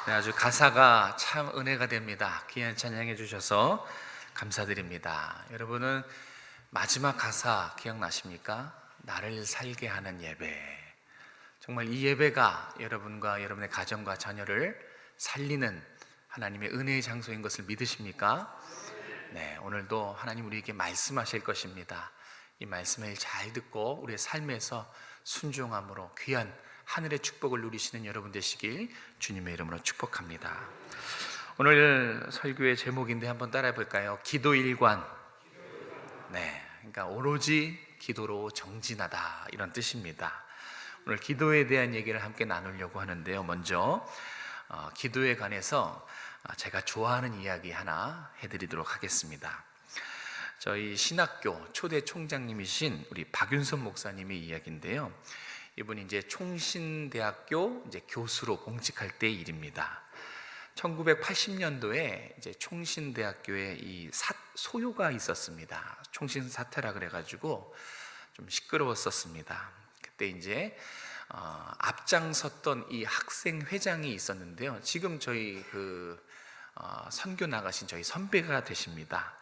네, 아주 가사가 참 은혜가 됩니다. 귀한 찬양해 주셔서 감사드립니다. 여러분은 마지막 가사 기억나십니까? 나를 살게 하는 예배. 정말 이 예배가 여러분과 여러분의 가정과 자녀를 살리는 하나님의 은혜의 장소인 것을 믿으십니까? 네, 오늘도 하나님 우리에게 말씀하실 것입니다. 이 말씀을 잘 듣고 우리의 삶에서 순종함으로 귀한 하늘의 축복을 누리시는 여러분 되시길 주님의 이름으로 축복합니다. 오늘 설교의 제목인데 한번 따라해 볼까요? 기도 일관. 네, 그러니까 오로지 기도로 정진하다, 이런 뜻입니다. 오늘 기도에 대한 얘기를 함께 나누려고 하는데요. 먼저 기도에 관해서 제가 좋아하는 이야기 하나 해드리도록 하겠습니다. 저희 신학교 초대 총장님이신 우리 박윤선 목사님의 이야기인데요. 이분이 이제 총신대학교 이제 교수로 봉직할 때 일입니다. 1980년도에 이제 총신대학교에 이 소요가 있었습니다. 총신 사태라 그래가지고 좀 시끄러웠었습니다. 그때 이제 앞장섰던 이 학생 회장이 있었는데요. 지금 저희 선교 나가신 저희 선배가 되십니다.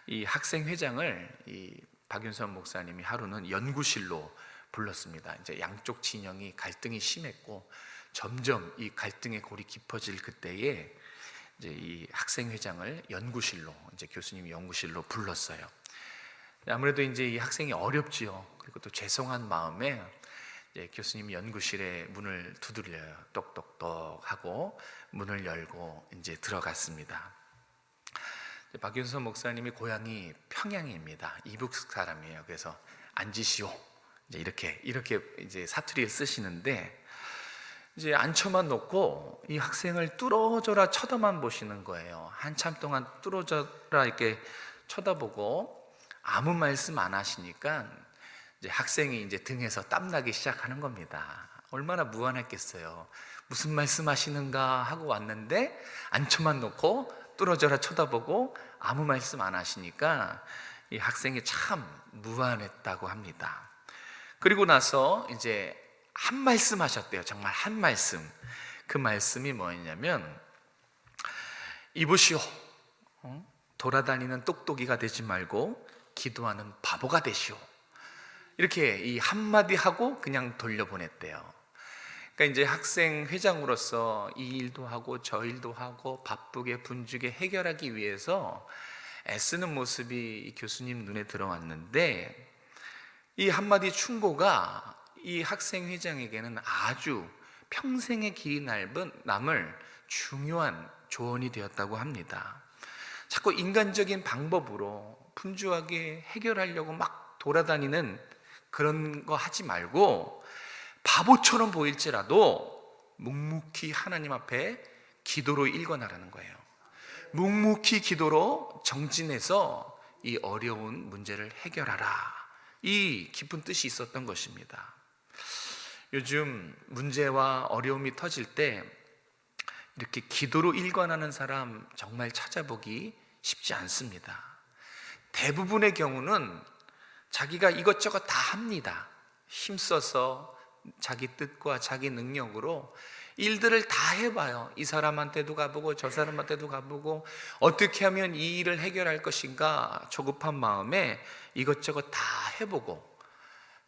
이 학생 회장을 이 박윤선 목사님이 하루는 연구실로 불렀습니다. 이제 양쪽 진영이 갈등이 심했고 점점 이 갈등의 골이 깊어질 그때에 이제 이 학생 회장을 연구실로, 이제 교수님이 연구실로 불렀어요. 아무래도 이제 이 학생이 어렵지요. 그리고 또 죄송한 마음에 이제 교수님이 연구실에 문을 두드려요. 똑똑똑 하고 문을 열고 이제 들어갔습니다. 박윤선 목사님이 고향이 평양입니다. 이북 사람이에요. 그래서 앉으시오, 이제 이렇게 이제 사투리를 쓰시는데, 이제 앉혀만 놓고 이 학생을 뚫어져라 쳐다만 보시는 거예요. 한참 동안 뚫어져라 이렇게 쳐다보고 아무 말씀 안 하시니까 이제 학생이 이제 등에서 땀나기 시작하는 겁니다. 얼마나 무안했겠어요. 무슨 말씀 하시는가 하고 왔는데 앉혀만 놓고 뚫어져라 쳐다보고 아무 말씀 안 하시니까 이 학생이 참 무안했다고 합니다. 그리고 나서 이제 한 말씀 하셨대요. 정말 한 말씀. 그 말씀이 뭐였냐면, 이보시오, 돌아다니는 똑똑이가 되지 말고 기도하는 바보가 되시오. 이렇게 이 한마디 하고 그냥 돌려보냈대요. 그러니까 이제 학생 회장으로서 이 일도 하고 저 일도 하고 바쁘게 분주게 해결하기 위해서 애쓰는 모습이 이 교수님 눈에 들어왔는데, 이 한마디 충고가 이 학생 회장에게는 아주 평생의 길이 남을 중요한 조언이 되었다고 합니다. 자꾸 인간적인 방법으로 분주하게 해결하려고 막 돌아다니는 그런 거 하지 말고, 바보처럼 보일지라도 묵묵히 하나님 앞에 기도로 일관하라는 거예요. 묵묵히 기도로 정진해서 이 어려운 문제를 해결하라, 이 깊은 뜻이 있었던 것입니다. 요즘 문제와 어려움이 터질 때 이렇게 기도로 일관하는 사람 정말 찾아보기 쉽지 않습니다. 대부분의 경우는 자기가 이것저것 다 합니다. 힘써서 자기 뜻과 자기 능력으로 일들을 다 해봐요. 이 사람한테도 가보고 저 사람한테도 가보고 어떻게 하면 이 일을 해결할 것인가 조급한 마음에 이것저것 다 해보고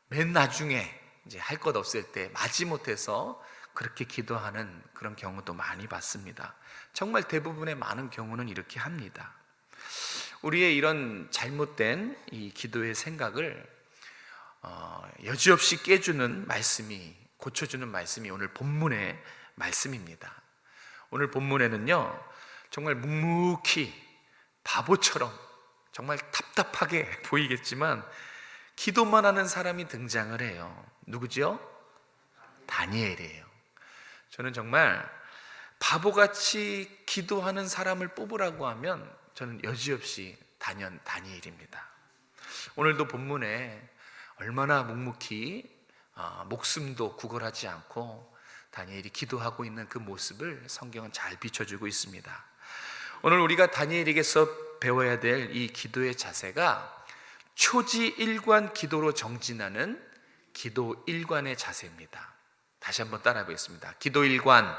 맨 나중에 이제 할 것 없을 때 마지못해서 그렇게 기도하는 그런 경우도 많이 봤습니다. 정말 대부분의 많은 경우는 이렇게 합니다. 우리의 이런 잘못된 이 기도의 생각을 여지없이 깨주는 말씀이, 고쳐주는 말씀이 오늘 본문의 말씀입니다. 오늘 본문에는요, 정말 묵묵히 바보처럼 정말 답답하게 보이겠지만 기도만 하는 사람이 등장을 해요. 누구죠? 다니엘이에요. 저는 정말 바보같이 기도하는 사람을 뽑으라고 하면 저는 여지없이 다니엘입니다. 오늘도 본문에 얼마나 묵묵히 목숨도 구걸하지 않고 다니엘이 기도하고 있는 그 모습을 성경은 잘 비춰주고 있습니다. 오늘 우리가 다니엘에게서 배워야 될 이 기도의 자세가 초지일관 기도로 정진하는 기도 일관의 자세입니다. 다시 한번 따라해 보겠습니다. 기도 일관.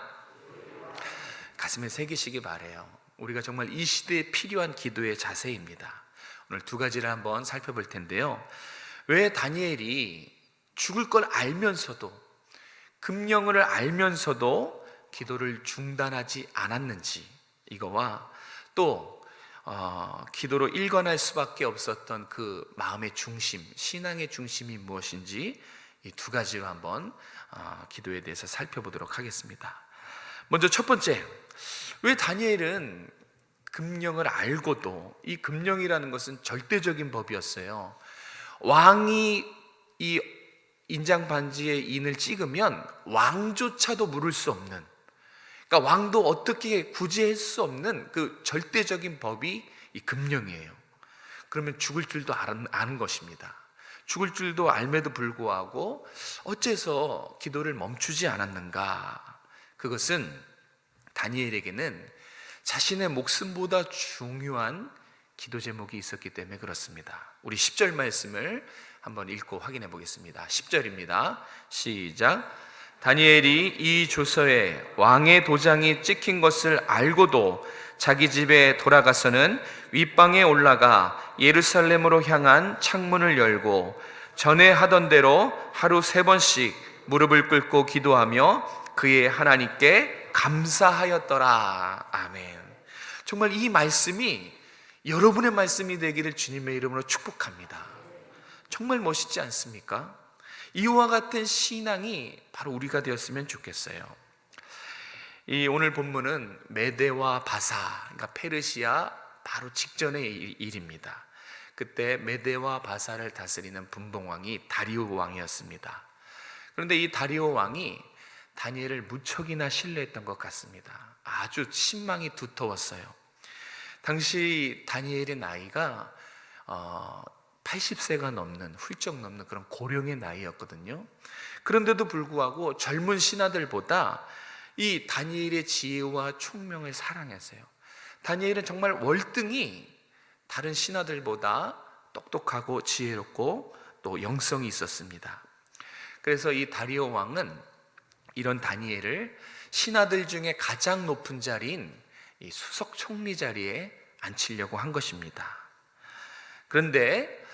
가슴에 새기시기 바라요. 우리가 정말 이 시대에 필요한 기도의 자세입니다. 오늘 두 가지를 한번 살펴볼 텐데요. 왜 다니엘이 죽을 걸 알면서도, 금령을 알면서도 기도를 중단하지 않았는지, 이거와 또 기도로 일관할 수밖에 없었던 그 마음의 중심, 신앙의 중심이 무엇인지, 이 두 가지로 한번 기도에 대해서 살펴보도록 하겠습니다. 먼저 첫 번째, 왜 다니엘은 금령을 알고도, 이 금령이라는 것은 절대적인 법이었어요. 왕이 이 인장 반지에 인을 찍으면 왕조차도 물을 수 없는, 그러니까 왕도 어떻게 구제할 수 없는 그 절대적인 법이 이 금령이에요. 그러면 죽을 줄도 아는 것입니다. 죽을 줄도 알매도 불구하고 어째서 기도를 멈추지 않았는가? 그것은 다니엘에게는 자신의 목숨보다 중요한 기도 제목이 있었기 때문에 그렇습니다. 우리 10절 말씀을 한번 읽고 확인해 보겠습니다. 10절입니다. 시작. 다니엘이 이 조서에 왕의 도장이 찍힌 것을 알고도 자기 집에 돌아가서는 윗방에 올라가 예루살렘으로 향한 창문을 열고 전에 하던 대로 하루 3번씩 무릎을 꿇고 기도하며 그의 하나님께 감사하였더라. 아멘. 정말 이 말씀이 여러분의 말씀이 되기를 주님의 이름으로 축복합니다. 정말 멋있지 않습니까? 이와 같은 신앙이 바로 우리가 되었으면 좋겠어요. 이 오늘 본문은 메대와 바사, 그러니까 페르시아 바로 직전의 일입니다. 그때 메대와 바사를 다스리는 분봉왕이 다리오 왕이었습니다. 그런데 이 다리오 왕이 다니엘을 무척이나 신뢰했던 것 같습니다. 아주 신망이 두터웠어요. 당시 다니엘의 나이가 80세가 넘는, 훌쩍 넘는 그런 고령의 나이였거든요. 그런데도 불구하고 젊은 신하들보다 이 다니엘의 지혜와 총명을 사랑했어요. 다니엘은 정말 월등히 다른 신하들보다 똑똑하고 지혜롭고 또 영성이 있었습니다. 그래서 이 다리오 왕은 이런 다니엘을 신하들 중에 가장 높은 자리인 이 수석 총리 자리에 앉히려고 한 것입니다. 그런데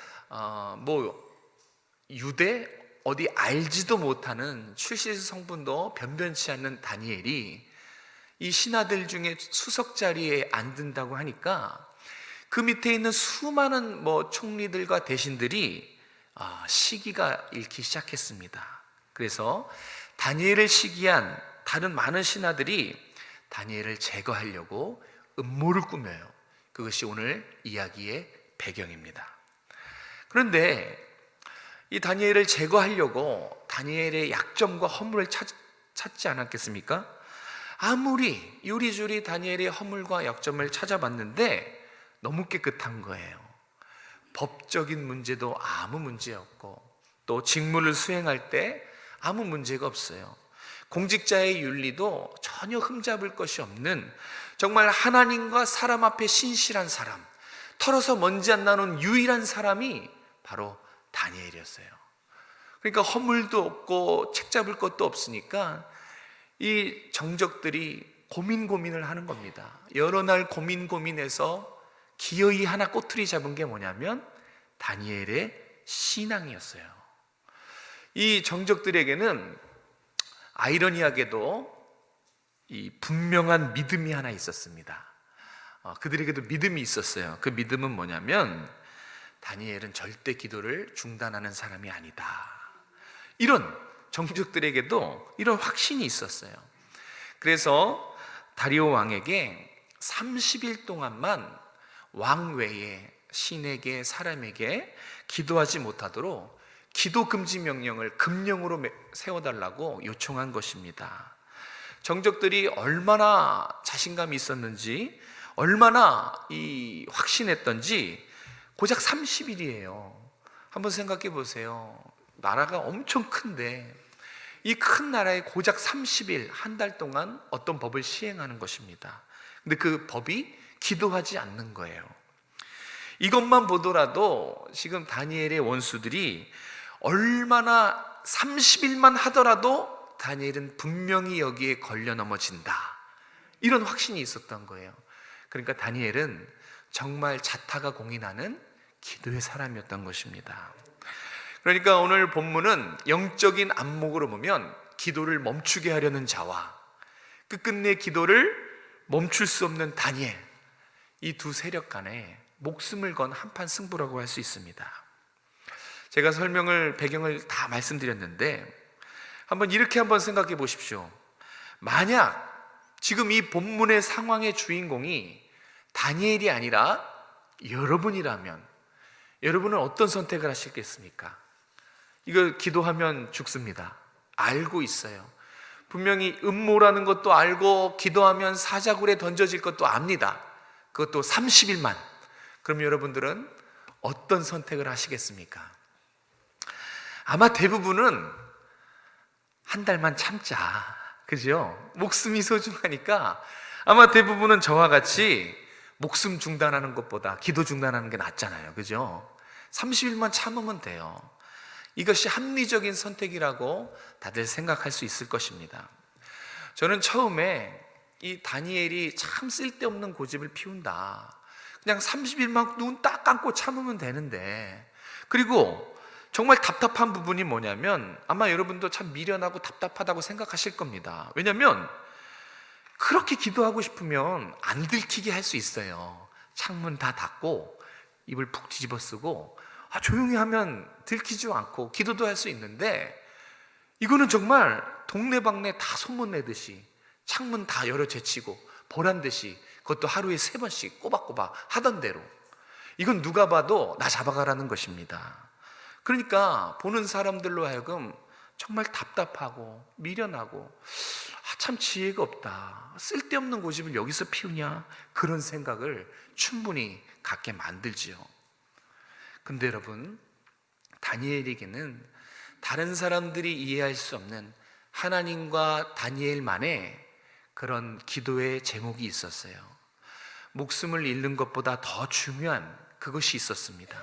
유대 어디 알지도 못하는 출신 성분도 변변치 않는 다니엘이 이 신하들 중에 수석 자리에 앉는다고 하니까 그 밑에 있는 수많은 총리들과 대신들이 시기가 잃기 시작했습니다. 그래서 다니엘을 시기한 다른 많은 신하들이 다니엘을 제거하려고 음모를 꾸며요. 그것이 오늘 이야기의 배경입니다. 그런데 이 다니엘을 제거하려고 다니엘의 약점과 허물을 찾지 않았겠습니까? 아무리 요리조리 다니엘의 허물과 약점을 찾아봤는데 너무 깨끗한 거예요. 법적인 문제도 아무 문제 없고, 또 직무를 수행할 때 아무 문제가 없어요. 공직자의 윤리도 전혀 흠잡을 것이 없는, 정말 하나님과 사람 앞에 신실한 사람, 털어서 먼지 안 나는 유일한 사람이 바로 다니엘이었어요. 그러니까 허물도 없고 책 잡을 것도 없으니까 이 정적들이 고민을 하는 겁니다. 여러 날 고민해서 기어이 하나 꼬투리 잡은 게 뭐냐면 다니엘의 신앙이었어요. 이 정적들에게는 아이러니하게도 이 분명한 믿음이 하나 있었습니다. 그들에게도 믿음이 있었어요. 그 믿음은 뭐냐면 다니엘은 절대 기도를 중단하는 사람이 아니다. 이런 정적들에게도 이런 확신이 있었어요. 그래서 다리오 왕에게 30일 동안만 왕 외에 신에게, 사람에게 기도하지 못하도록 기도 금지 명령을 금령으로 세워달라고 요청한 것입니다. 정적들이 얼마나 자신감이 있었는지, 얼마나 확신했던지 고작 30일이에요. 한번 생각해 보세요. 나라가 엄청 큰데 이 큰 나라에 고작 30일, 한 달 동안 어떤 법을 시행하는 것입니다. 근데 그 법이 기도하지 않는 거예요. 이것만 보더라도 지금 다니엘의 원수들이 얼마나 30일만 하더라도 다니엘은 분명히 여기에 걸려 넘어진다, 이런 확신이 있었던 거예요. 그러니까 다니엘은 정말 자타가 공인하는 기도의 사람이었던 것입니다. 그러니까 오늘 본문은 영적인 안목으로 보면 기도를 멈추게 하려는 자와 끝끝내 기도를 멈출 수 없는 다니엘, 이 두 세력 간에 목숨을 건 한판 승부라고 할 수 있습니다. 제가 배경을 다 말씀드렸는데 한번 이렇게 생각해 보십시오. 만약 지금 이 본문의 상황의 주인공이 다니엘이 아니라 여러분이라면 여러분은 어떤 선택을 하시겠습니까? 이거 기도하면 죽습니다. 알고 있어요. 분명히 음모라는 것도 알고 기도하면 사자굴에 던져질 것도 압니다. 그것도 30일만. 그럼 여러분들은 어떤 선택을 하시겠습니까? 아마 대부분은 한 달만 참자. 그죠? 목숨이 소중하니까 아마 대부분은 저와 같이 목숨 중단하는 것보다 기도 중단하는 게 낫잖아요. 그죠? 30일만 참으면 돼요. 이것이 합리적인 선택이라고 다들 생각할 수 있을 것입니다. 저는 처음에 이 다니엘이 참 쓸데없는 고집을 피운다, 그냥 30일만 눈 딱 감고 참으면 되는데, 그리고 정말 답답한 부분이 뭐냐면 아마 여러분도 참 미련하고 답답하다고 생각하실 겁니다. 왜냐하면 그렇게 기도하고 싶으면 안 들키게 할 수 있어요. 창문 다 닫고 입을 푹 뒤집어 쓰고 조용히 하면 들키지 않고 기도도 할 수 있는데, 이거는 정말 동네방네 다 소문내듯이 창문 다 열어 제치고 보란듯이, 그것도 하루에 3번씩 꼬박꼬박 하던 대로, 이건 누가 봐도 나 잡아가라는 것입니다. 그러니까 보는 사람들로 하여금 정말 답답하고 미련하고 참 지혜가 없다, 쓸데없는 고집을 여기서 피우냐, 그런 생각을 충분히 갖게 만들지요. 근데 여러분, 다니엘에게는 다른 사람들이 이해할 수 없는 하나님과 다니엘만의 그런 기도의 제목이 있었어요. 목숨을 잃는 것보다 더 중요한 그것이 있었습니다.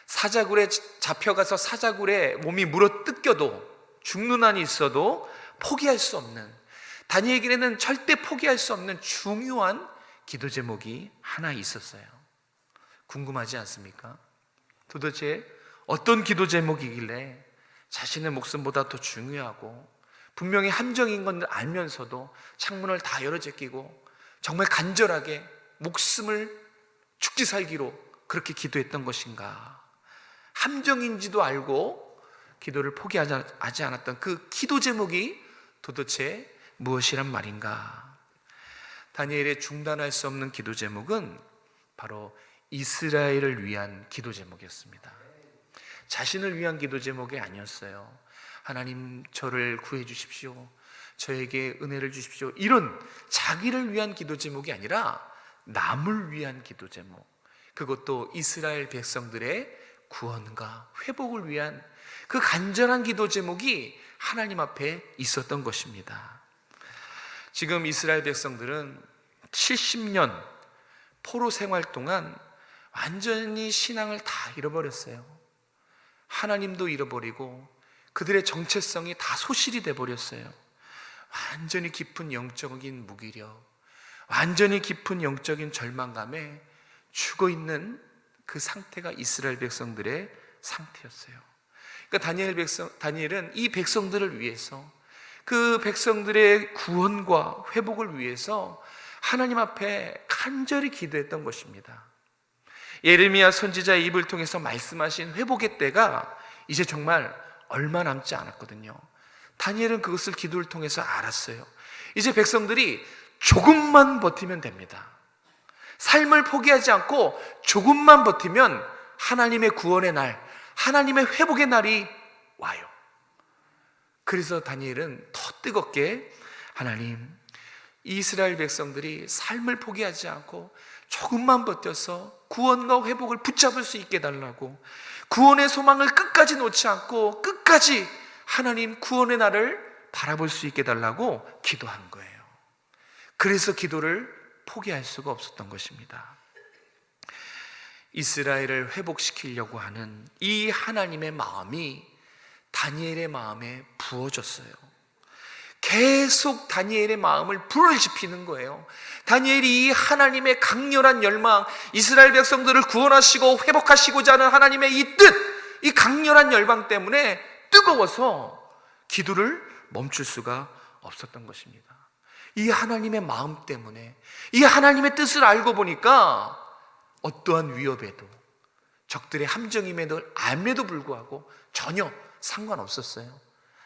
사자굴에 잡혀가서 사자굴에 몸이 물어 뜯겨도 죽는 한이 있어도 포기할 수 없는, 다니엘에게는 절대 포기할 수 없는 중요한 기도 제목이 하나 있었어요. 궁금하지 않습니까? 도대체 어떤 기도 제목이길래 자신의 목숨보다 더 중요하고 분명히 함정인 건 알면서도 창문을 다 열어 제끼고 정말 간절하게 목숨을 죽지 살기로 그렇게 기도했던 것인가? 함정인지도 알고 기도를 포기하지 않았던 그 기도 제목이 도대체 무엇이란 말인가? 다니엘의 중단할 수 없는 기도 제목은 바로 이스라엘을 위한 기도 제목이었습니다. 자신을 위한 기도 제목이 아니었어요. 하나님, 저를 구해 주십시오, 저에게 은혜를 주십시오, 이런 자기를 위한 기도 제목이 아니라 남을 위한 기도 제목, 그것도 이스라엘 백성들의 구원과 회복을 위한 그 간절한 기도 제목이 하나님 앞에 있었던 것입니다. 지금 이스라엘 백성들은 70년 포로 생활 동안 완전히 신앙을 다 잃어버렸어요. 하나님도 잃어버리고 그들의 정체성이 다 소실이 돼버렸어요. 완전히 깊은 영적인 무기력, 완전히 깊은 영적인 절망감에 죽어있는 그 상태가 이스라엘 백성들의 상태였어요. 그러니까 다니엘은 이 백성들을 위해서, 그 백성들의 구원과 회복을 위해서 하나님 앞에 간절히 기도했던 것입니다. 예레미야 선지자의 입을 통해서 말씀하신 회복의 때가 이제 정말 얼마 남지 않았거든요. 다니엘은 그것을 기도를 통해서 알았어요. 이제 백성들이 조금만 버티면 됩니다. 삶을 포기하지 않고 조금만 버티면 하나님의 구원의 날, 하나님의 회복의 날이 와요. 그래서 다니엘은 더 뜨겁게, 하나님, 이스라엘 백성들이 삶을 포기하지 않고 조금만 버텨서 구원과 회복을 붙잡을 수 있게 해달라고, 구원의 소망을 끝까지 놓지 않고 끝까지 하나님 구원의 날을 바라볼 수 있게 해달라고 기도한 거예요. 그래서 기도를 포기할 수가 없었던 것입니다. 이스라엘을 회복시키려고 하는 이 하나님의 마음이 다니엘의 마음에 부어졌어요. 계속 다니엘의 마음을 불을 지피는 거예요. 다니엘이 이 하나님의 강렬한 열망, 이스라엘 백성들을 구원하시고 회복하시고자 하는 하나님의 이 뜻, 이 강렬한 열망 때문에 뜨거워서 기도를 멈출 수가 없었던 것입니다. 이 하나님의 마음 때문에, 이 하나님의 뜻을 알고 보니까 어떠한 위협에도, 적들의 함정임에도 불구하고 전혀 상관없었어요.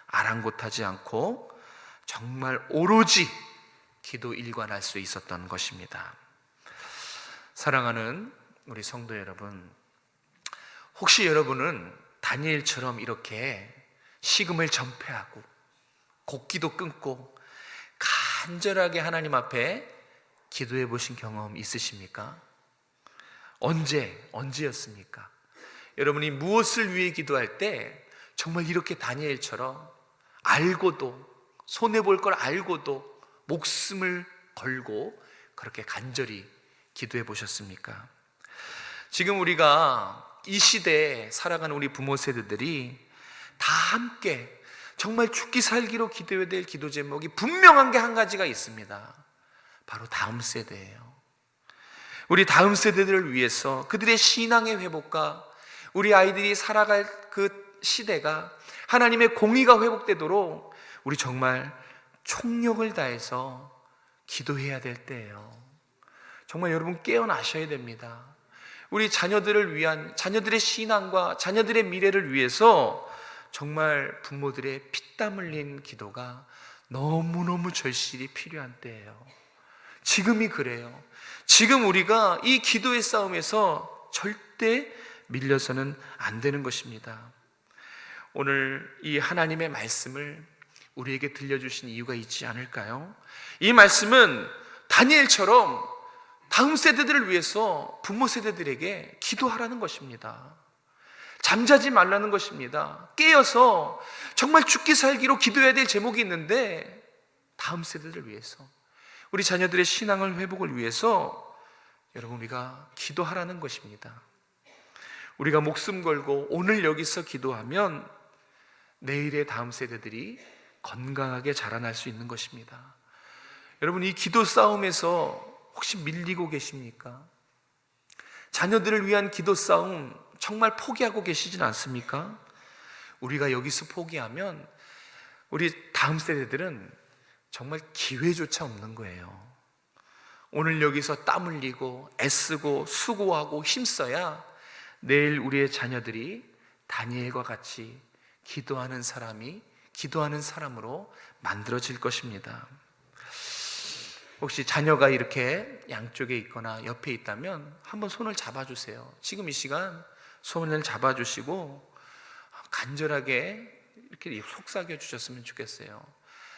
아랑곳하지 않고 정말 오로지 기도 일관할 수 있었던 것입니다. 사랑하는 우리 성도 여러분, 혹시 여러분은 다니엘처럼 이렇게 식음을 전폐하고 곡기도 끊고 간절하게 하나님 앞에 기도해 보신 경험 있으십니까? 언제였습니까? 여러분이 무엇을 위해 기도할 때 정말 이렇게 다니엘처럼 알고도, 손해볼 걸 알고도 목숨을 걸고 그렇게 간절히 기도해 보셨습니까? 지금 우리가 이 시대에 살아가는 우리 부모 세대들이 다 함께 정말 죽기 살기로 기도해야 될 기도 제목이 분명한 게 한 가지가 있습니다. 바로 다음 세대예요. 우리 다음 세대들을 위해서 그들의 신앙의 회복과 우리 아이들이 살아갈 그 시대가 하나님의 공의가 회복되도록 우리 정말 총력을 다해서 기도해야 될 때예요. 정말 여러분 깨어나셔야 됩니다. 우리 자녀들을 위한, 자녀들의 신앙과 자녀들의 미래를 위해서 정말 부모들의 피땀 흘린 기도가 너무너무 절실히 필요한 때예요. 지금이 그래요. 지금 우리가 이 기도의 싸움에서 절대 밀려서는 안 되는 것입니다. 오늘 이 하나님의 말씀을 우리에게 들려주신 이유가 있지 않을까요? 이 말씀은 다니엘처럼 다음 세대들을 위해서 부모 세대들에게 기도하라는 것입니다. 잠자지 말라는 것입니다. 깨어서 정말 죽기 살기로 기도해야 될 제목이 있는데, 다음 세대들을 위해서, 우리 자녀들의 신앙을 회복을 위해서 여러분 우리가 기도하라는 것입니다. 우리가 목숨 걸고 오늘 여기서 기도하면 내일의 다음 세대들이 건강하게 자라날 수 있는 것입니다. 여러분, 이 기도 싸움에서 혹시 밀리고 계십니까? 자녀들을 위한 기도 싸움 정말 포기하고 계시진 않습니까? 우리가 여기서 포기하면 우리 다음 세대들은 정말 기회조차 없는 거예요. 오늘 여기서 땀 흘리고 애쓰고 수고하고 힘써야 내일 우리의 자녀들이 다니엘과 같이 기도하는 사람으로 만들어질 것입니다. 혹시 자녀가 이렇게 양쪽에 있거나 옆에 있다면 한번 손을 잡아주세요. 지금 이 시간 손을 잡아주시고 간절하게 이렇게 속삭여 주셨으면 좋겠어요.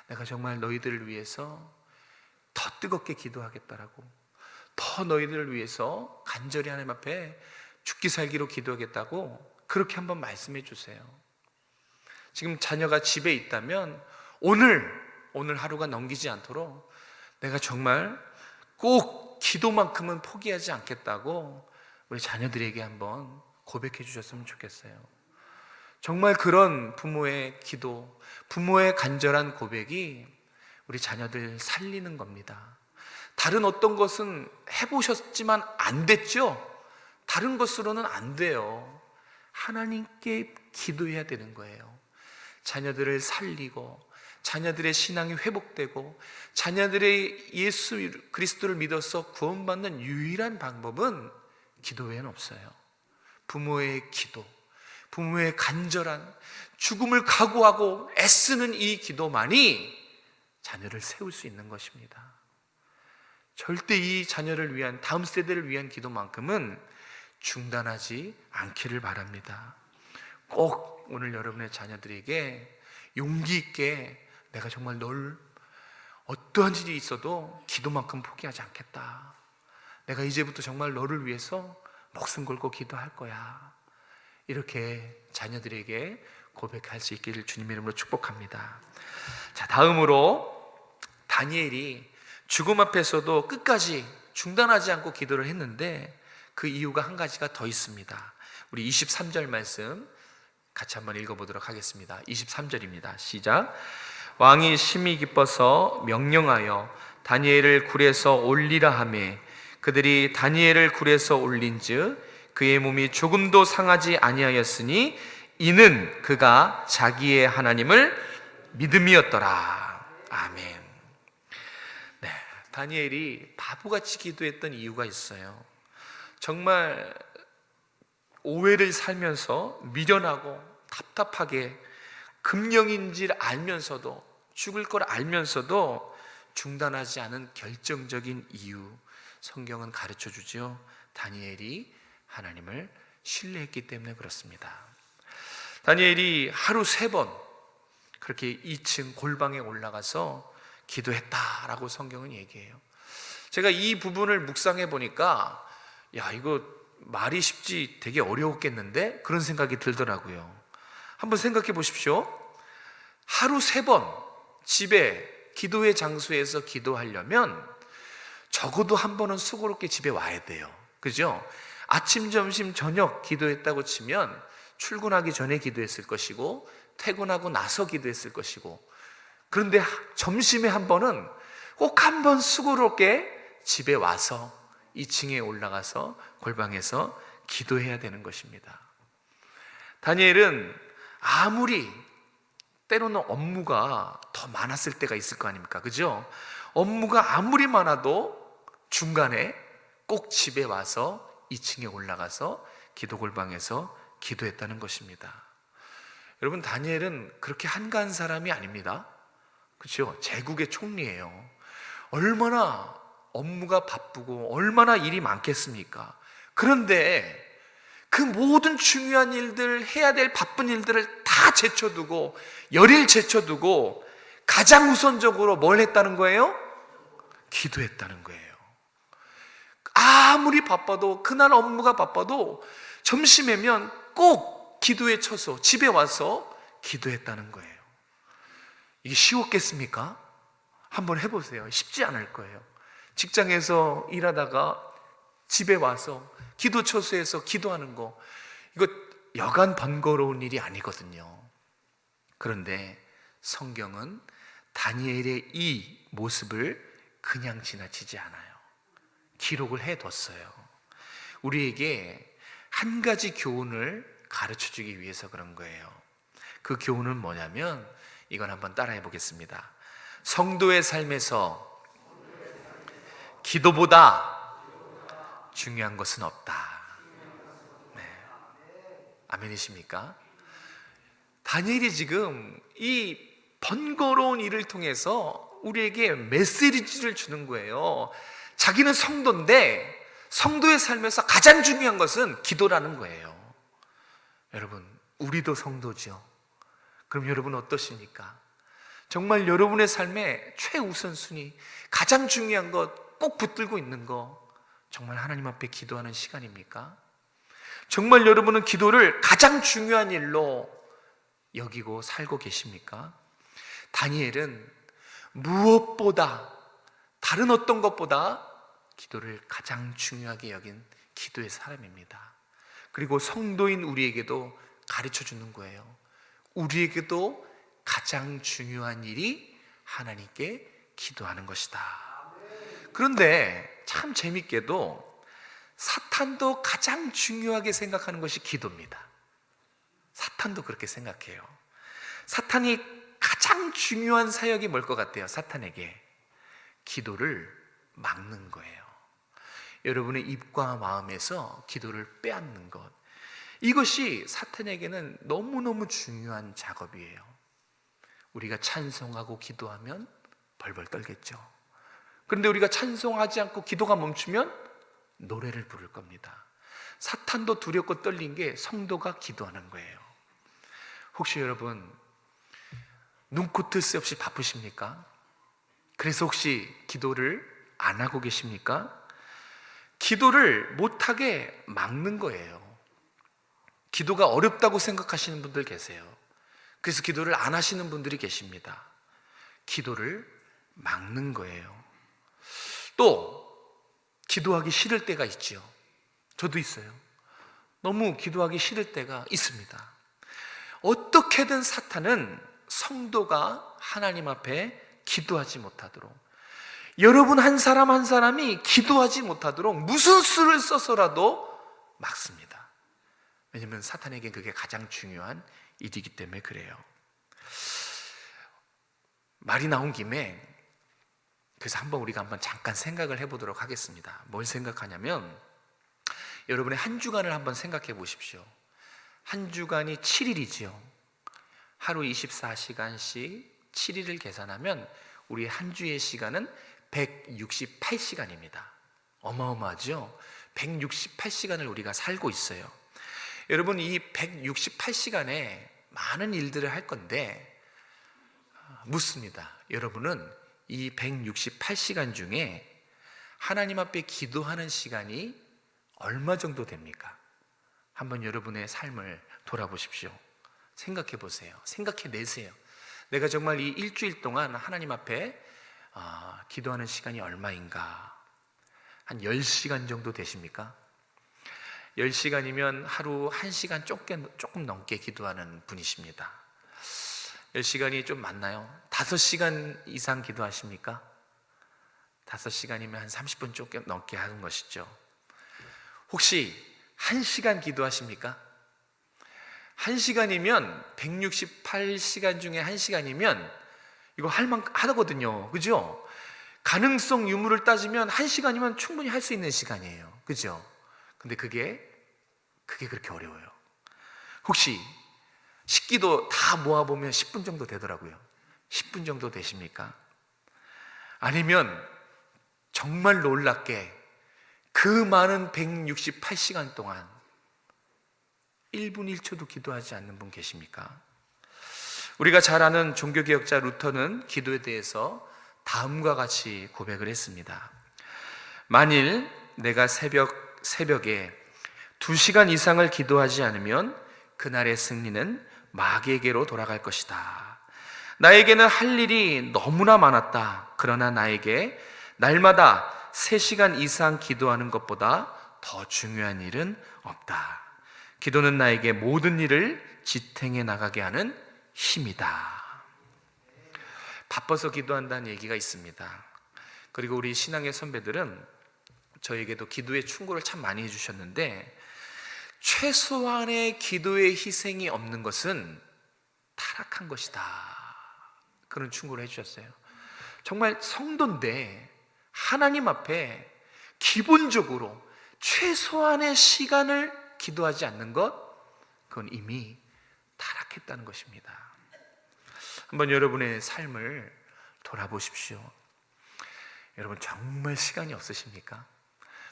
내가 정말 너희들을 위해서 더 뜨겁게 기도하겠다라고, 더 너희들을 위해서 간절히 하나님 앞에 죽기 살기로 기도하겠다고 그렇게 한번 말씀해 주세요. 지금 자녀가 집에 있다면 오늘 하루가 넘기지 않도록 내가 정말 꼭 기도만큼은 포기하지 않겠다고 우리 자녀들에게 한번 고백해 주셨으면 좋겠어요. 정말 그런 부모의 기도, 부모의 간절한 고백이 우리 자녀들 살리는 겁니다. 다른 어떤 것은 해보셨지만 안 됐죠? 다른 것으로는 안 돼요. 하나님께 기도해야 되는 거예요. 자녀들을 살리고 자녀들의 신앙이 회복되고 자녀들의 예수 그리스도를 믿어서 구원받는 유일한 방법은 기도 외에는 없어요. 부모의 기도, 부모의 간절한 죽음을 각오하고 애쓰는 이 기도만이 자녀를 세울 수 있는 것입니다. 절대 이 자녀를 위한, 다음 세대를 위한 기도만큼은 중단하지 않기를 바랍니다. 꼭 오늘 여러분의 자녀들에게 용기 있게 내가 정말 널 어떠한 일이 있어도 기도만큼 포기하지 않겠다. 내가 이제부터 정말 너를 위해서 목숨 걸고 기도할 거야. 이렇게 자녀들에게 고백할 수 있기를 주님의 이름으로 축복합니다. 자, 다음으로 다니엘이 죽음 앞에서도 끝까지 중단하지 않고 기도를 했는데 그 이유가 한 가지가 더 있습니다. 우리 23절 말씀 같이 한번 읽어보도록 하겠습니다. 23절입니다. 시작. 왕이 심히 기뻐서 명령하여 다니엘을 굴에서 올리라 하매 그들이 다니엘을 굴에서 올린즉 그의 몸이 조금도 상하지 아니하였으니 이는 그가 자기의 하나님을 믿음이었더라. 아멘. 네, 다니엘이 바보같이 기도했던 이유가 있어요. 정말 오해를 살면서 미련하고 답답하게 금령인 줄 알면서도, 죽을 걸 알면서도 중단하지 않은 결정적인 이유, 성경은 가르쳐 주죠. 다니엘이 하나님을 신뢰했기 때문에 그렇습니다. 다니엘이 하루 3번 그렇게 2층 골방에 올라가서 기도했다라고 성경은 얘기해요. 제가 이 부분을 묵상해 보니까 야, 이거 말이 쉽지 되게 어려웠겠는데? 그런 생각이 들더라고요. 한번 생각해 보십시오. 하루 3번 집에 기도의 장소에서 기도하려면 적어도 한 번은 수고롭게 집에 와야 돼요. 그죠? 아침, 점심, 저녁 기도했다고 치면 출근하기 전에 기도했을 것이고 퇴근하고 나서 기도했을 것이고, 그런데 점심에 한 번은 꼭 한 번 수고롭게 집에 와서 2층에 올라가서 골방에서 기도해야 되는 것입니다. 다니엘은 아무리 때로는 업무가 더 많았을 때가 있을 거 아닙니까? 그죠? 업무가 아무리 많아도 중간에 꼭 집에 와서 2층에 올라가서 기도 골방에서 기도했다는 것입니다. 여러분, 다니엘은 그렇게 한가한 사람이 아닙니다. 그렇죠? 제국의 총리예요. 얼마나 업무가 바쁘고 얼마나 일이 많겠습니까? 그런데 그 모든 중요한 일들, 해야 될 바쁜 일들을 다 제쳐두고, 열일 제쳐두고 가장 우선적으로 뭘 했다는 거예요? 기도했다는 거예요. 아무리 바빠도, 그날 업무가 바빠도 점심에면 꼭 기도에 쳐서 집에 와서 기도했다는 거예요. 이게 쉬웠겠습니까? 한번 해보세요. 쉽지 않을 거예요. 직장에서 일하다가 집에 와서 기도 처소에서 기도하는 거, 이거 여간 번거로운 일이 아니거든요. 그런데 성경은 다니엘의 이 모습을 그냥 지나치지 않아요. 기록을 해뒀어요. 우리에게 한 가지 교훈을 가르쳐 주기 위해서 그런 거예요. 그 교훈은 뭐냐면 이건 한번 따라해 보겠습니다. 성도의 삶에서 기도보다 중요한 것은 없다. 네. 아멘이십니까? 다니엘이 지금 이 번거로운 일을 통해서 우리에게 메시지를 주는 거예요. 자기는 성도인데 성도의 삶에서 가장 중요한 것은 기도라는 거예요. 여러분, 우리도 성도죠. 그럼 여러분 어떠십니까? 정말 여러분의 삶의 최우선순위, 가장 중요한 것 꼭 붙들고 있는 거 정말 하나님 앞에 기도하는 시간입니까? 정말 여러분은 기도를 가장 중요한 일로 여기고 살고 계십니까? 다니엘은 무엇보다, 다른 어떤 것보다 기도를 가장 중요하게 여긴 기도의 사람입니다. 그리고 성도인 우리에게도 가르쳐 주는 거예요. 우리에게도 가장 중요한 일이 하나님께 기도하는 것이다. 그런데 참 재밌게도 사탄도 가장 중요하게 생각하는 것이 기도입니다. 사탄도 그렇게 생각해요. 사탄이 가장 중요한 사역이 뭘 것 같아요? 사탄에게 기도를 막는 거예요. 여러분의 입과 마음에서 기도를 빼앗는 것, 이것이 사탄에게는 너무너무 중요한 작업이에요. 우리가 찬송하고 기도하면 벌벌 떨겠죠. 그런데 우리가 찬송하지 않고 기도가 멈추면 노래를 부를 겁니다. 사탄도 두렵고 떨린 게 성도가 기도하는 거예요. 혹시 여러분 눈코 뜰 새 없이 바쁘십니까? 그래서 혹시 기도를 안 하고 계십니까? 기도를 못하게 막는 거예요. 기도가 어렵다고 생각하시는 분들 계세요. 그래서 기도를 안 하시는 분들이 계십니다. 기도를 막는 거예요. 또 기도하기 싫을 때가 있죠. 저도 있어요. 너무 기도하기 싫을 때가 있습니다. 어떻게든 사탄은 성도가 하나님 앞에 기도하지 못하도록, 여러분 한 사람 한 사람이 기도하지 못하도록 무슨 수를 써서라도 막습니다. 왜냐하면 사탄에게 그게 가장 중요한 일이기 때문에 그래요. 말이 나온 김에 그래서 우리가 한번 잠깐 생각을 해보도록 하겠습니다. 뭘 생각하냐면, 여러분의 한 주간을 한번 생각해 보십시오. 한 주간이 7일이지요. 하루 24시간씩 7일을 계산하면 우리 한 주의 시간은 168시간입니다. 어마어마하죠? 168시간을 우리가 살고 있어요. 여러분, 이 168시간에 많은 일들을 할 건데 묻습니다. 여러분은 이 168시간 중에 하나님 앞에 기도하는 시간이 얼마 정도 됩니까? 한번 여러분의 삶을 돌아보십시오. 생각해 보세요. 생각해 내세요. 내가 정말 이 일주일 동안 하나님 앞에 기도하는 시간이 얼마인가? 한 10시간 정도 되십니까? 10시간이면 하루 1시간 조금 넘게 기도하는 분이십니다. 10시간이 좀 많나요? 5시간 이상 기도하십니까? 5시간이면 한 30분 조금 넘게 하는 것이죠. 혹시 1시간 기도하십니까? 1시간이면 168시간 중에 1시간이면 이거 하거든요. 그죠? 가능성 유무를 따지면 1시간이면 충분히 할 수 있는 시간이에요. 그죠? 근데 그게 그렇게 어려워요. 혹시 식기도 다 모아보면 10분 정도 되더라고요. 10분 정도 되십니까? 아니면 정말 놀랍게 그 많은 168시간 동안 1분 1초도 기도하지 않는 분 계십니까? 우리가 잘 아는 종교개혁자 루터는 기도에 대해서 다음과 같이 고백을 했습니다. 만일 내가 새벽에 2시간 이상을 기도하지 않으면 그날의 승리는 마귀에게로 돌아갈 것이다. 나에게는 할 일이 너무나 많았다. 그러나 나에게 날마다 3시간 이상 기도하는 것보다 더 중요한 일은 없다. 기도는 나에게 모든 일을 지탱해 나가게 하는 힘이다. 바빠서 기도한다는 얘기가 있습니다. 그리고 우리 신앙의 선배들은 저에게도 기도의 충고를 참 많이 해주셨는데, 최소한의 기도의 희생이 없는 것은 타락한 것이다, 그런 충고를 해주셨어요. 정말 성도인데 하나님 앞에 기본적으로 최소한의 시간을 기도하지 않는 것, 그건 이미 타락했다는 것입니다. 한번 여러분의 삶을 돌아보십시오. 여러분 정말 시간이 없으십니까?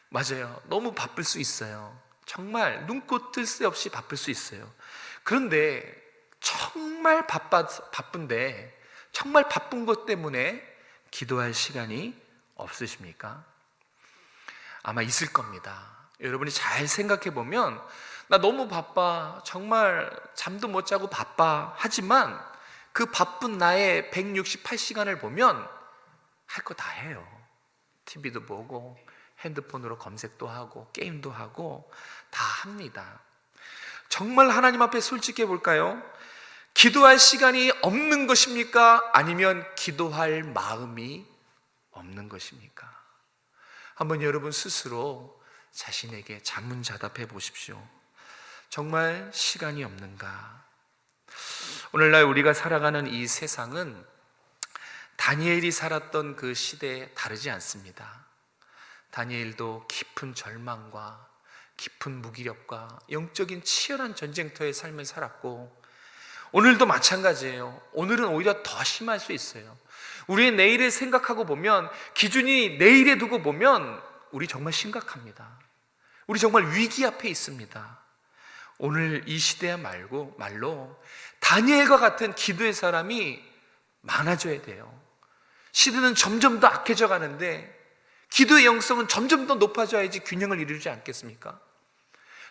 맞아요. 너무 바쁠 수 있어요. 정말 눈코 뜰 새 없이 바쁠 수 있어요. 그런데 정말 바쁜데 정말 바쁜 것 때문에 기도할 시간이 없으십니까? 아마 있을 겁니다. 여러분이 잘 생각해 보면, 나 너무 바빠, 정말 잠도 못 자고 바빠, 하지만 그 바쁜 나의 168시간을 보면 할 거 다 해요. TV도 보고 핸드폰으로 검색도 하고 게임도 하고 다 합니다. 정말 하나님 앞에 솔직해 볼까요? 기도할 시간이 없는 것입니까? 아니면 기도할 마음이 없는 것입니까? 한번 여러분 스스로 자신에게 자문자답해 보십시오. 정말 시간이 없는가? 오늘날 우리가 살아가는 이 세상은 다니엘이 살았던 그 시대에 다르지 않습니다. 다니엘도 깊은 절망과 깊은 무기력과 영적인 치열한 전쟁터의 삶을 살았고, 오늘도 마찬가지예요. 오늘은 오히려 더 심할 수 있어요. 우리의 내일을 생각하고 보면, 기준이 내일에 두고 보면 우리 정말 심각합니다. 우리 정말 위기 앞에 있습니다. 오늘 이 시대야말로 다니엘과 같은 기도의 사람이 많아져야 돼요. 시대는 점점 더 악해져 가는데 기도의 영성은 점점 더 높아져야지 균형을 이루지 않겠습니까?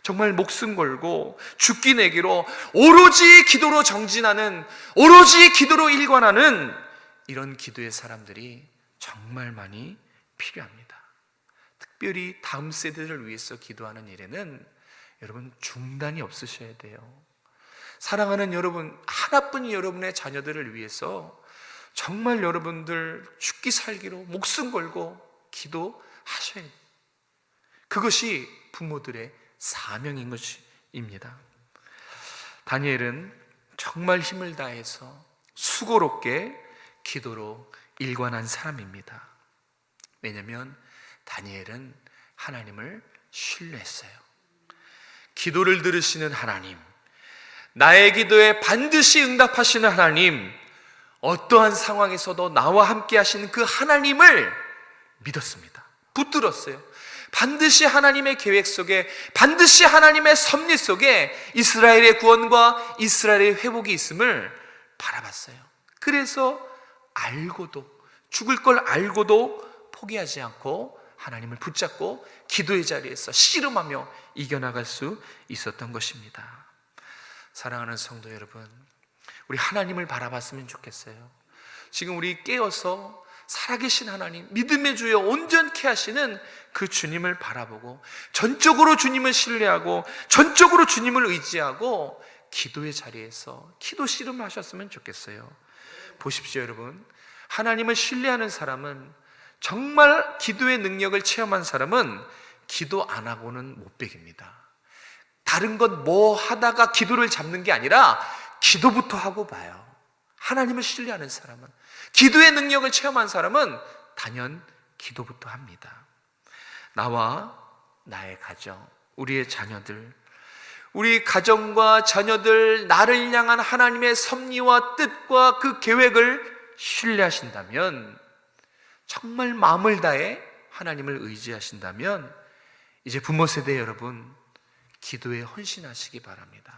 정말 목숨 걸고 죽기 내기로 오로지 기도로 정진하는, 오로지 기도로 일관하는 이런 기도의 사람들이 정말 많이 필요합니다. 특별히 다음 세대를 위해서 기도하는 일에는 여러분 중단이 없으셔야 돼요. 사랑하는 여러분, 하나뿐인 여러분의 자녀들을 위해서 정말 여러분들 죽기 살기로 목숨 걸고 기도하셔야 돼요. 그것이 부모들의 사명인 것입니다. 다니엘은 정말 힘을 다해서 수고롭게 기도로 일관한 사람입니다. 왜냐하면 다니엘은 하나님을 신뢰했어요. 기도를 들으시는 하나님, 나의 기도에 반드시 응답하시는 하나님, 어떠한 상황에서도 나와 함께 하시는 그 하나님을 믿었습니다. 붙들었어요. 반드시 하나님의 계획 속에, 반드시 하나님의 섭리 속에 이스라엘의 구원과 이스라엘의 회복이 있음을 바라봤어요. 그래서 알고도, 죽을 걸 알고도 포기하지 않고 하나님을 붙잡고 기도의 자리에서 씨름하며 이겨나갈 수 있었던 것입니다. 사랑하는 성도 여러분, 우리 하나님을 바라봤으면 좋겠어요. 지금 우리 깨어서 살아계신 하나님, 믿음의 주여 온전케 하시는 그 주님을 바라보고 전적으로 주님을 신뢰하고 전적으로 주님을 의지하고 기도의 자리에서 기도 씨름하셨으면 좋겠어요. 보십시오 여러분, 하나님을 신뢰하는 사람은, 정말 기도의 능력을 체험한 사람은 기도 안 하고는 못 베깁니다. 다른 것 뭐 하다가 기도를 잡는 게 아니라 기도부터 하고 봐요. 하나님을 신뢰하는 사람은, 기도의 능력을 체험한 사람은 단연 기도부터 합니다. 나와 나의 가정, 우리의 자녀들, 우리 가정과 자녀들, 나를 향한 하나님의 섭리와 뜻과 그 계획을 신뢰하신다면, 정말 마음을 다해 하나님을 의지하신다면, 이제 부모 세대 여러분, 기도에 헌신하시기 바랍니다.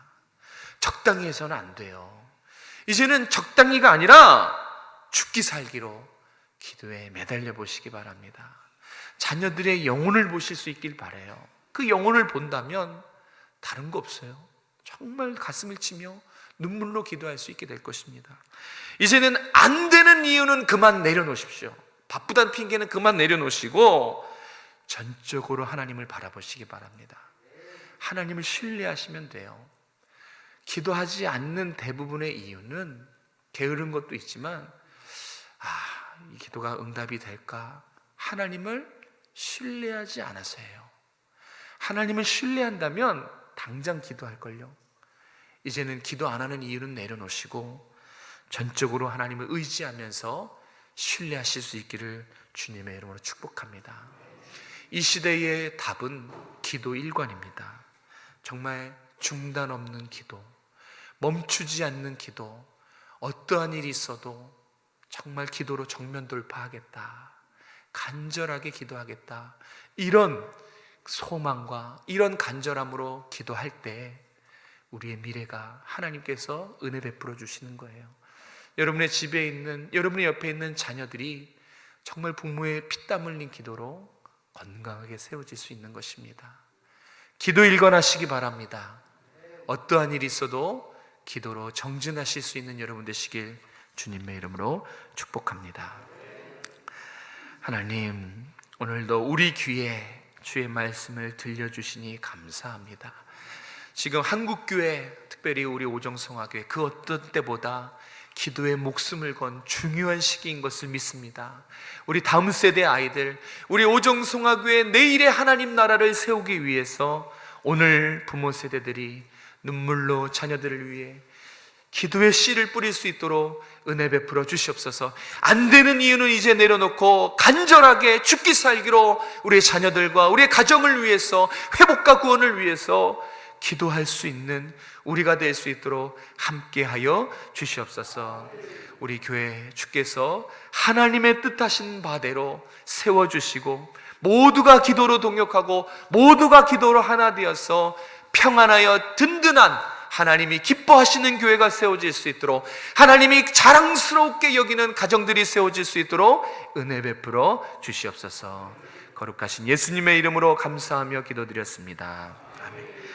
적당히 해서는 안 돼요. 이제는 적당히가 아니라 죽기 살기로 기도에 매달려 보시기 바랍니다. 자녀들의 영혼을 보실 수 있길 바라요. 그 영혼을 본다면 다른 거 없어요. 정말 가슴을 치며 눈물로 기도할 수 있게 될 것입니다. 이제는 안 되는 이유는 그만 내려놓으십시오. 바쁘다는 핑계는 그만 내려놓으시고 전적으로 하나님을 바라보시기 바랍니다. 하나님을 신뢰하시면 돼요. 기도하지 않는 대부분의 이유는 게으른 것도 있지만, 이 기도가 응답이 될까? 하나님을 신뢰하지 않아서예요. 하나님을 신뢰한다면 당장 기도할걸요. 이제는 기도 안 하는 이유는 내려놓으시고 전적으로 하나님을 의지하면서 신뢰하실 수 있기를 주님의 이름으로 축복합니다. 이 시대의 답은 기도 일관입니다. 정말 중단 없는 기도, 멈추지 않는 기도, 어떠한 일이 있어도 정말 기도로 정면 돌파하겠다, 간절하게 기도하겠다, 이런 소망과 이런 간절함으로 기도할 때 우리의 미래가 하나님께서 은혜 베풀어 주시는 거예요. 여러분의 집에 있는, 여러분의 옆에 있는 자녀들이 정말 부모의 피땀 흘린 기도로 건강하게 세워질 수 있는 것입니다. 기도 일관하시기 바랍니다. 어떠한 일이 있어도 기도로 정진하실 수 있는 여러분 되시길 주님의 이름으로 축복합니다. 하나님, 오늘도 우리 귀에 주의 말씀을 들려주시니 감사합니다. 지금 한국교회, 특별히 우리 오정성화교회, 그 어떤 때보다 기도에 목숨을 건 중요한 시기인 것을 믿습니다. 우리 다음 세대 아이들, 우리 오정성화교회 내일의 하나님 나라를 세우기 위해서 오늘 부모 세대들이 눈물로 자녀들을 위해 기도의 씨를 뿌릴 수 있도록 은혜 베풀어 주시옵소서. 안 되는 이유는 이제 내려놓고 간절하게 죽기 살기로 우리의 자녀들과 우리의 가정을 위해서, 회복과 구원을 위해서 기도할 수 있는 우리가 될 수 있도록 함께하여 주시옵소서. 우리 교회 주께서 하나님의 뜻하신 바대로 세워주시고 모두가 기도로 동역하고 모두가 기도로 하나 되어서 평안하여 든든한 하나님이 기뻐하시는 교회가 세워질 수 있도록, 하나님이 자랑스럽게 여기는 가정들이 세워질 수 있도록 은혜 베풀어 주시옵소서. 거룩하신 예수님의 이름으로 감사하며 기도드렸습니다.